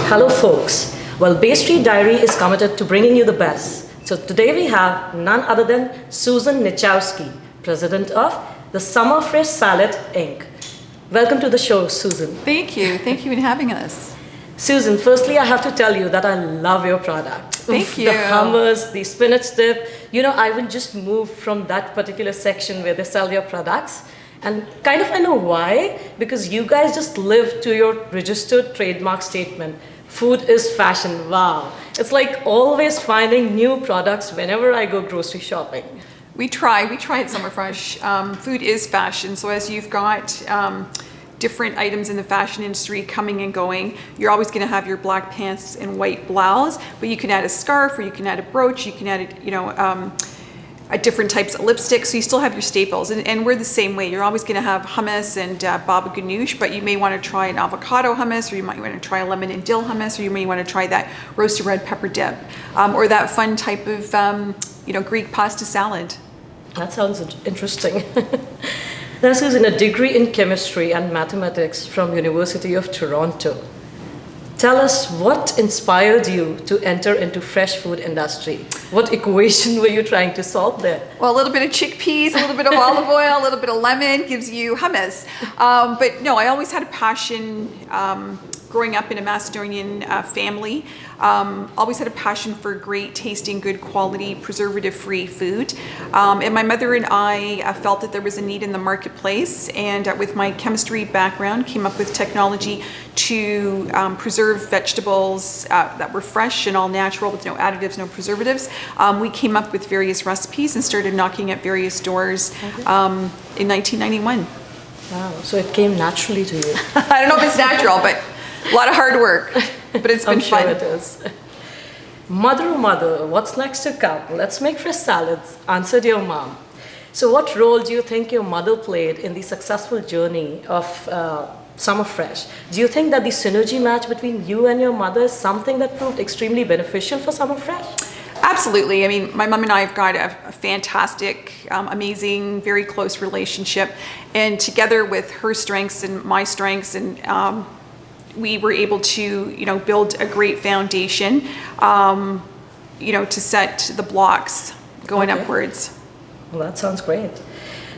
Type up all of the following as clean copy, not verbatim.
Hello, folks. Well, Bay Street Diary is committed to bringing you the best. So today we have none other than Susan Niczowski, president of the Summer Fresh Salad, Inc. Welcome to the show, Susan. Thank you. Thank you for having us. Susan, firstly, I have to tell you that I love your product. Thank you. The hummus, the spinach dip. You know, I will just move from that particular section where they sell your products. And kind of I know why, because you guys just live to your registered trademark statement. Food is fashion. Wow. It's like always finding new products whenever I go grocery shopping. We try at Summer Fresh. Food is fashion. So as you've got different items in the fashion industry coming and going, you're always going to have your black pants and white blouse, but you can add a scarf, or you can add a brooch, you can add different types of lipstick, so you still have your staples. And we're the same way. You're always going to have hummus and baba ganoush, but you may want to try an avocado hummus, or you might want to try a lemon and dill hummus, or you may want to try that roasted red pepper dip, or that fun type of Greek pasta salad. That sounds interesting. Now, Susan, a degree in chemistry and mathematics from University of Toronto. Tell us what inspired you to enter into fresh food industry. What equation were you trying to solve there? Well, a little bit of chickpeas, a little bit of olive oil, a little bit of lemon gives you hummus. But no, I always had a passion growing up in a Macedonian family. Always had a passion for great tasting, good quality, preservative-free food. And my mother and I felt that there was a need in the marketplace, and with my chemistry background, came up with technology to preserve vegetables that were fresh and all natural with no additives, no preservatives. We came up with various recipes and started knocking at various doors in 1991. Wow, so it came naturally to you. I don't know if it's natural, but a lot of hard work, but it's been fun. I'm sure it is. Mother, oh mother, what's next to come? Let's make fresh salads, answered your mom. So what role do you think your mother played in the successful journey of Summer Fresh? Do you think that the synergy match between you and your mother is something that proved extremely beneficial for Summer Fresh? Absolutely. I mean, my mom and I have got a fantastic, amazing, very close relationship. And together with her strengths and my strengths, and we were able to, build a great foundation, to set the blocks going upwards. Well, that sounds great.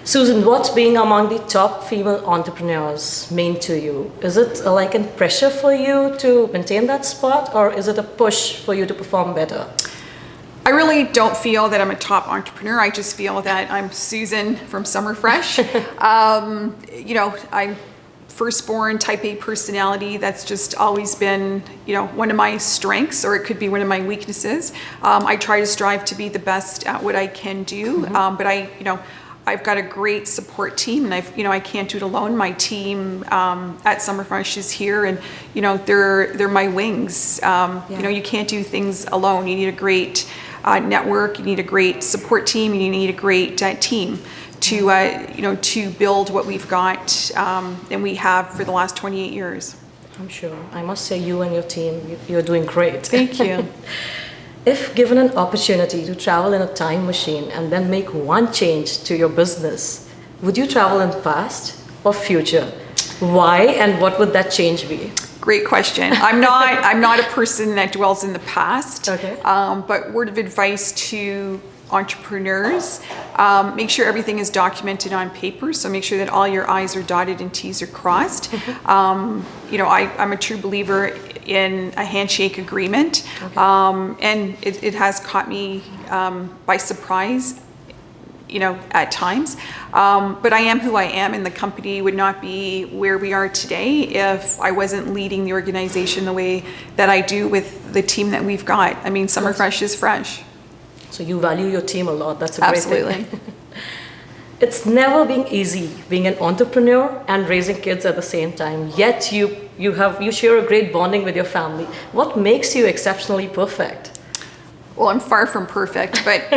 Susan, what's being among the top female entrepreneurs mean to you? Is it like a pressure for you to maintain that spot, or is it a push for you to perform better? I really don't feel that I'm a top entrepreneur. I just feel that I'm Susan from Summer Fresh. I'm firstborn type A personality. That's just always been, one of my strengths, or it could be one of my weaknesses. I try to strive to be the best at what I can do, but I've got a great support team, and I can't do it alone. My team at Summer Fresh is here, and they're my wings. You can't do things alone. You need a great network. You need a great support team. You need a great team to build what we've got and we have for the last 28 years. I'm sure. I must say, you and your team, you're doing great. Thank you. If given an opportunity to travel in a time machine and then make one change to your business, would you travel in the past or future? Why, and what would that change be? Great question. I'm not a person that dwells in the past. Okay. But word of advice to entrepreneurs, make sure everything is documented on paper. So make sure that all your I's are dotted and T's are crossed. I'm a true believer in a handshake agreement. Okay. And it has caught me by surprise, at times. But I am who I am, and the company would not be where we are today if I wasn't leading the organization the way that I do with the team that we've got. I mean, Summer Fresh is fresh. So you value your team a lot. That's a great Absolutely. thing. It's never been easy being an entrepreneur and raising kids at the same time. Yet you share a great bonding with your family. What makes you exceptionally perfect? Well, I'm far from perfect, but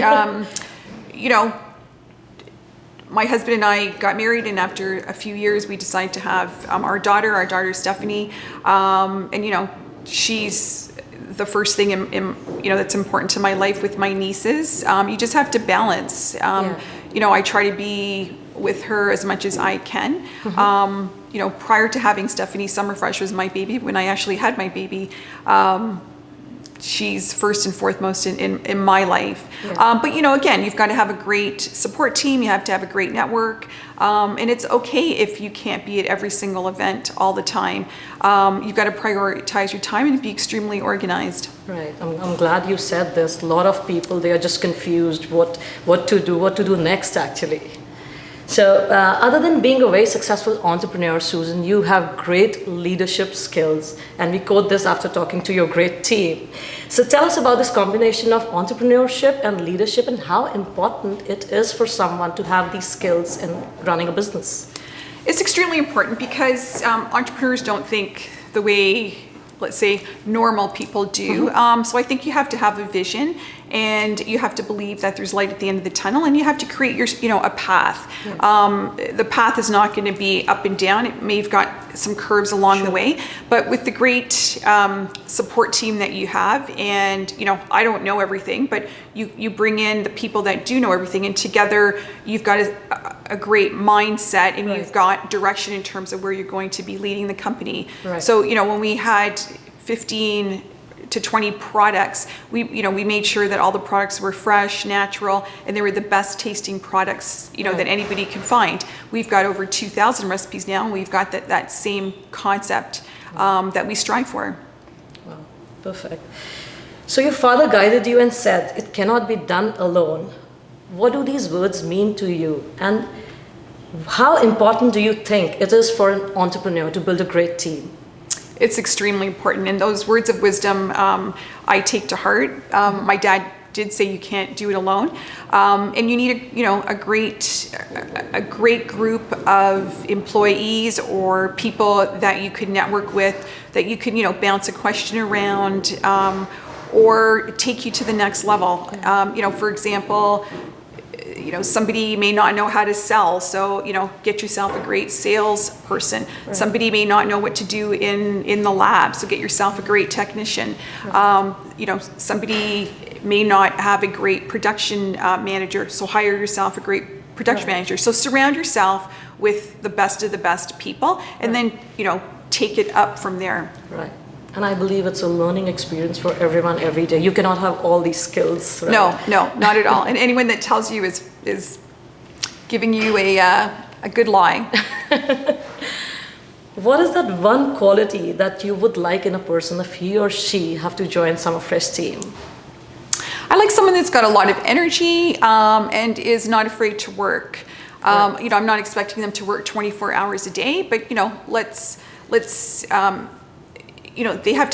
my husband and I got married, and after a few years, we decided to have our daughter Stephanie, and she's the first thing that's important to my life with my nieces. You just have to balance. I try to be with her as much as I can. Prior to having Stephanie, Summer Fresh was my baby. When I actually had my baby, she's first and foremost in my life. Yeah. But again, you've got to have a great support team. You have to have a great network. And it's okay if you can't be at every single event all the time. You've got to prioritize your time and be extremely organized. Right. I'm glad you said this. A lot of people, they are just confused what to do next, actually. So other than being a very successful entrepreneur, Susan, you have great leadership skills. And we quote this after talking to your great team. So tell us about this combination of entrepreneurship and leadership and how important it is for someone to have these skills in running a business. It's extremely important because entrepreneurs don't think the way, let's say, normal people do. So I think you have to have a vision, and you have to believe that there's light at the end of the tunnel, and you have to create a path. The path is not going to be up and down. It may have got some curves along the way, but with the great support team that you have, and I don't know everything, but you bring in the people that do know everything, and together you've got a great mindset, and you've got direction in terms of where you're going to be leading the company. So when we had 15 to 20 products, we made sure that all the products were fresh, natural, and they were the best tasting products that anybody can find. We've got over 2,000 recipes now, and we've got that same concept that we strive for. Wow, perfect. So your father guided you and said, "It cannot be done alone." What do these words mean to you? And how important do you think it is for an entrepreneur to build a great team? It's extremely important, and those words of wisdom I take to heart. My dad did say you can't do it alone, and you need a great group of employees or people that you could network with, that you could bounce a question around, or take you to the next level. For example, somebody may not know how to sell, so get yourself a great salesperson. Somebody may not know what to do in the lab, so get yourself a great technician. Somebody may not have a great production manager, so hire yourself a great production manager. So surround yourself with the best of the best people, and then take it up from there. Right. And I believe it's a learning experience for everyone every day. You cannot have all these skills. Right? No, not at all. And anyone that tells you is giving you a good lie. What is that one quality that you would like in a person if he or she have to join Summer Fresh team? I like someone that's got a lot of energy and is not afraid to work. I'm not expecting them to work 24 hours a day, but let's they have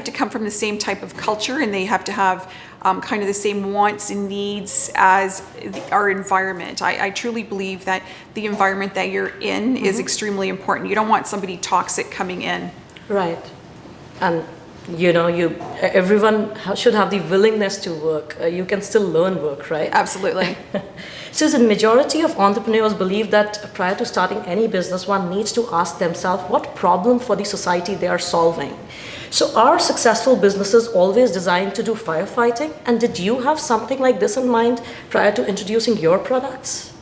to come from the same type of culture, and they have to have kind of the same wants and needs as our environment. I truly believe that the environment that you're in is extremely important. You don't want somebody toxic coming in. Right. And everyone should have the willingness to work. You can still learn work, right? Absolutely. Susan, majority of entrepreneurs believe that prior to starting any business, one needs to ask themselves what problem for the society they are solving. So are successful businesses always designed to do firefighting? And did you have something like this in mind prior to introducing your products?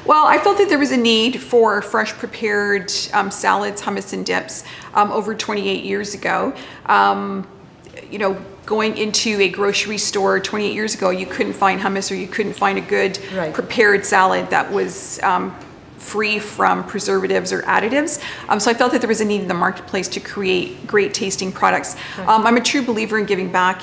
Well, I felt that there was a need for fresh prepared salads, hummus, and dips over 28 years ago. Going into a grocery store 28 years ago, you couldn't find hummus, or you couldn't find a good prepared salad that was free from preservatives or additives. So I felt that there was a need in the marketplace to create great tasting products. I'm a true believer in giving back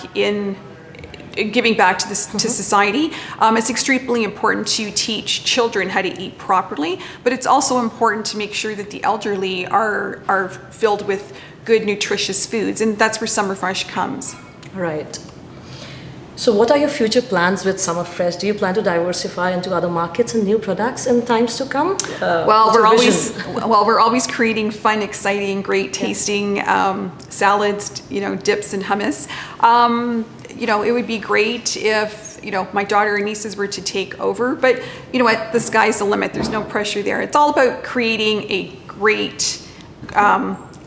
to society. It's extremely important to teach children how to eat properly, but it's also important to make sure that the elderly are filled with good, nutritious foods, and that's where Summer Fresh comes. Right. So what are your future plans with Summer Fresh? Do you plan to diversify into other markets and new products in times to come? We're always creating fun, exciting, great tasting salads, dips and hummus. It would be great if my daughter and nieces were to take over, but what, the sky's the limit. There's no pressure there. It's all about creating a great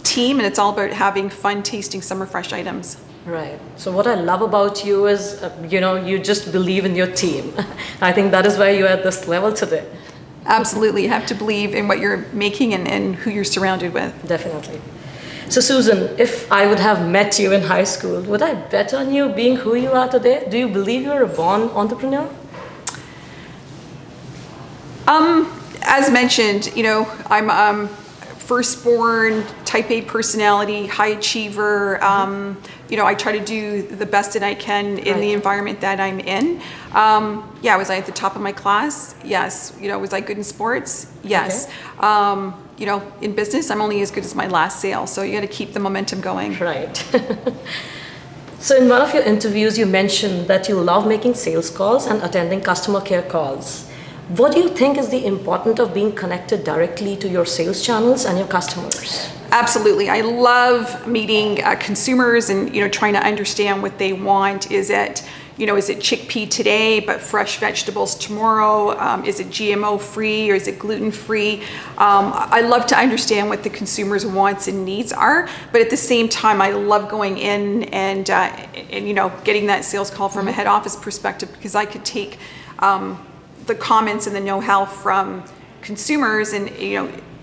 team, and it's all about having fun tasting Summer Fresh items. Right. So what I love about you is, you just believe in your team. I think that is why you're at this level today. Absolutely. You have to believe in what you're making and who you're surrounded with. Definitely. So Susan, if I would have met you in high school, would I bet on you being who you are today? Do you believe you're a born entrepreneur? As mentioned, I'm firstborn, type A personality, high achiever. I try to do the best that I can in the environment that I'm in. Was I at the top of my class? Yes. Was I good in sports? Yes. Okay. In business, I'm only as good as my last sale. So you got to keep the momentum going. Right. So in one of your interviews, you mentioned that you love making sales calls and attending customer care calls. What do you think is the importance of being connected directly to your sales channels and your customers? Absolutely. I love meeting consumers and, trying to understand what they want. Is it chickpea today, but fresh vegetables tomorrow? Is it GMO free or is it gluten free? I love to understand what the consumer's wants and needs are, but at the same time, I love going in and getting that sales call from a head office perspective, because I could take the comments and the know-how from consumers and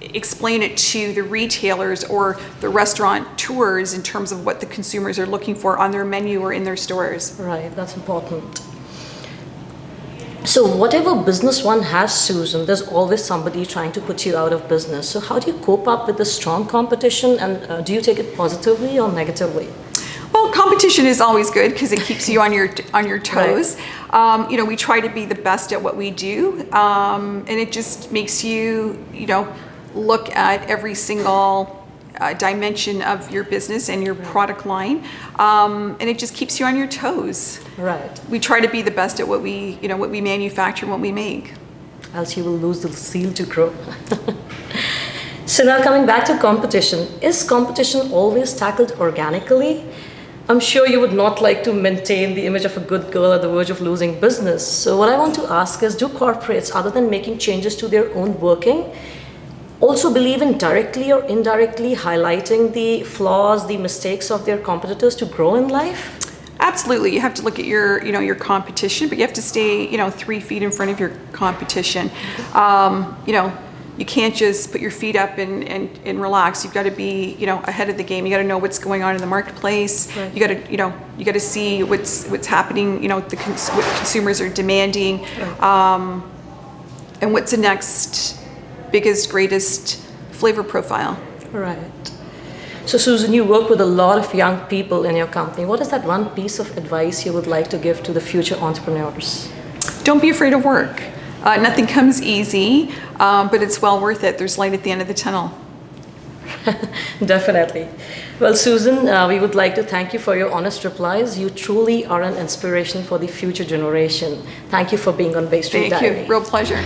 explain it to the retailers or the restaurateurs in terms of what the consumers are looking for on their menu or in their stores. Right, that's important. So whatever business one has, Susan, there's always somebody trying to put you out of business. So how do you cope up with the strong competition, and do you take it positively or negatively? Well, competition is always good because it keeps you on your toes. Right. We try to be the best at what we do, and it just makes you, look at every single dimension of your business and your product line, and it just keeps you on your toes. Right. We try to be the best at what we manufacture and what we make. Else you will lose the zeal to grow. So now coming back to competition, is competition always tackled organically? I'm sure you would not like to maintain the image of a good girl at the verge of losing business. So what I want to ask is, do corporates, other than making changes to their own working, also believe in directly or indirectly highlighting the flaws, the mistakes of their competitors to grow in life? Absolutely. You have to look at your competition, but you have to stay, 3 feet in front of your competition. You can't just put your feet up and relax. You've got to be, ahead of the game. You got to know what's going on in the marketplace. Right. You got to see what's happening. What consumers are demanding, right. And what's the next biggest, greatest flavor profile. Right. So Susan, you work with a lot of young people in your company. What is that one piece of advice you would like to give to the future entrepreneurs? Don't be afraid of work. Nothing comes easy, but it's well worth it. There's light at the end of the tunnel. Definitely. Well, Susan, we would like to thank you for your honest replies. You truly are an inspiration for the future generation. Thank you for being on Bay Street Diary. Thank you. Real pleasure.